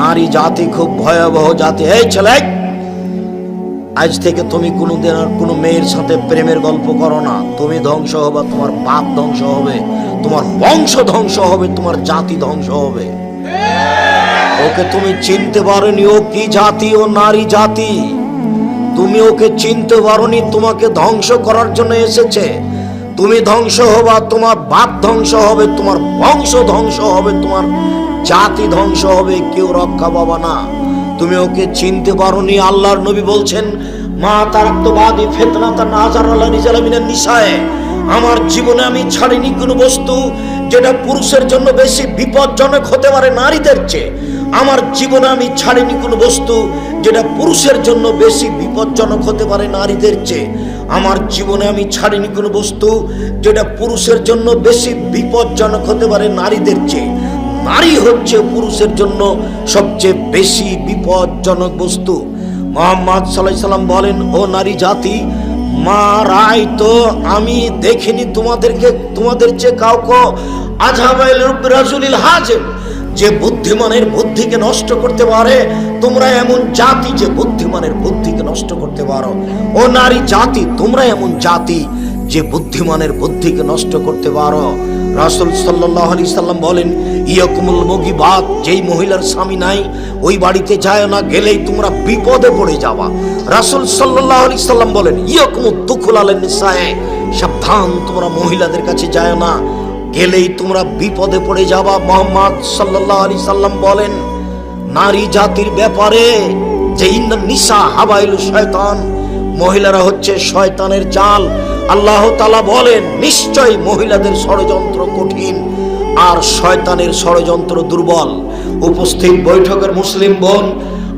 নারী জাতি খুব ভয়াবহ জাতি। এই ছেলে, আজ থেকে তুমি কোনোদিন আর কোনো মেয়ের সাথে প্রেমের গল্প করো না। তুমি ধ্বংস হবে, তোমার বাপ ধ্বংস হবে, তোমার বংশ ধ্বংস হবে, তোমার জাতি ধ্বংস হবে। ওকে তুমি চিনতে পারোনি, ও কি জাতি? ও নারী জাতি। তুমি ওকে চিনতে পারোনি, তোমাকে ধ্বংস করার জন্য এসেছে। তুমি ধ্বংস হবা, তোমার বাপ ধ্বংস হবে, তোমার বংশ ধ্বংস হবে, তোমার জাতি ধ্বংস হবে, কেউ রক্ষা পাবা না। তুমি ওকে চিনতে পারোনি। আল্লাহর নবী বলছেন, মা তারাক্তবাদী ফিতনাতান নাযার আলা রিজালা মিনান নিসায়ে, আমার জীবনে আমি ছাড়িনি কোনো বস্তু যেটা পুরুষের জন্য বেশি বিপজ্জনক হতে পারে নারীদের চেয়ে। আমার জীবনে আমি ছাড়িনি কোনো বস্তু যেটা পুরুষের জন্য বেশি বিপজ্জনক হতে পারে নারীদের চেয়ে। আমার জীবনে আমি ছাড়িনি কোনো বস্তু যেটা পুরুষের জন্য বেশি বিপজ্জনক হতে পারে নারীদের চেয়ে। নারী হচ্ছে পুরুষের জন্য সবচেয়ে বেশি বিপজ্জনক বস্তু। মুহাম্মদ সাল্লাল্লাহু আলাইহি সাল্লাম বলেন, ও নারী জাতি, মা রাই তো আমি দেখিনি তোমাদের চেয়ে কাউকে আজহাবাইল রাজুলিল হাজিম, যে বুদ্ধিমানের বুদ্ধিকে নষ্ট করতে পারে। তোমরা এমন জাতি যে বুদ্ধিমানের বুদ্ধিকে নষ্ট করতে পারো। ও নারী জাতি, তোমরা এমন জাতি যে বুদ্ধিমানের বুদ্ধিকে নষ্ট করতে পারো। রাসূল সাল্লাল্লাহু আলাইহি সাল্লাম বলেন, ইয়াকুমুল মুগিবাত, যেই মহিলার স্বামী নাই ওই বাড়িতে যায় না, গেলেই তোমরা বিপদে পড়ে যাবা। রাসূল সাল্লাল্লাহু আলাইহি সাল্লাম বলেন, ইয়াকুমুদ দুখুল আলান নিসায়ে, সাবধান তোমরা মহিলাদের কাছে যায় না, গেলেই তোমরা বিপদে পড়ে যাবা। মুহাম্মদ সাল্লাল্লাহু আলাইহি সাল্লাম বলেন নারী জাতির ব্যাপারে যে ইন্নান নিসা হাবাইলু শয়তান, মহিলারা হচ্ছে শয়তানের জাল। আল্লাহ তাআলা বলেন, নিশ্চয় মহিলাদের ষড়যন্ত্র কঠিন আর শয়তানের ষড়যন্ত্র দুর্বল। উপস্থিত বৈঠকের মুসলিম বোন,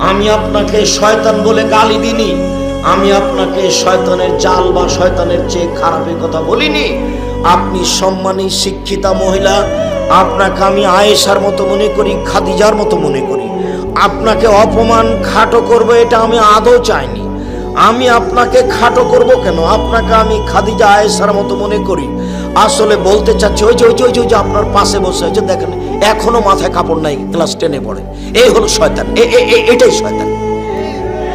আমি আপনাকে শয়তান বলে গালি দিনি, আমি আপনাকে শয়তানের জাল বা শয়তানের চেয়ে খারাপের কথা বলিনি। আপনি সম্মানী শিক্ষিতা মহিলা, আপনাকে আমি আয়েশার মতো মনে করি, খাদিজার মতো মনে করি। আপনাকে অপমান খাটো করব এটা আমি আদৌ চাইনি। আমি আপনাকে খাটো করব কেন? আপনাকে আমি খাদিজা আয়েশার মতো মনে করি। আসলে বলতে চাচ্ছি, ওই যে আপনার পাশে বসে আছে দেখেন, এখনো মাথায় কাপড় নাই, ক্লাস 10-এ পড়ে। এই হলো শয়তান, এটাই শয়তান,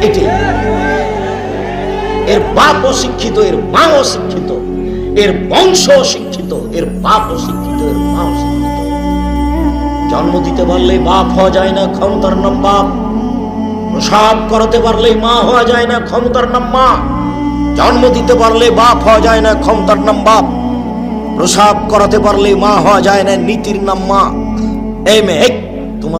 এটাই। এর বাপ অশিক্ষিত, এর মা অশিক্ষিত, এর বংশ অশিক্ষিত, এর বাপ অশিক্ষিত, এর মা অশিক্ষিত। জন্ম দিতে পারলেই বাপ হওয়া যায় না, ক্ষমতার নাম বাপ। প্রসব করাতে পারলেই মা হওয়া যায় না, ক্ষমতার নাম মা। জন্ম দিতে পারলে বাপ হওয়া যায় না, ক্ষমতার নাম বাপ। প্রসব করাতে পারলেই মা হওয়া যায় না, নীতির নাম মা। এই মেয়ে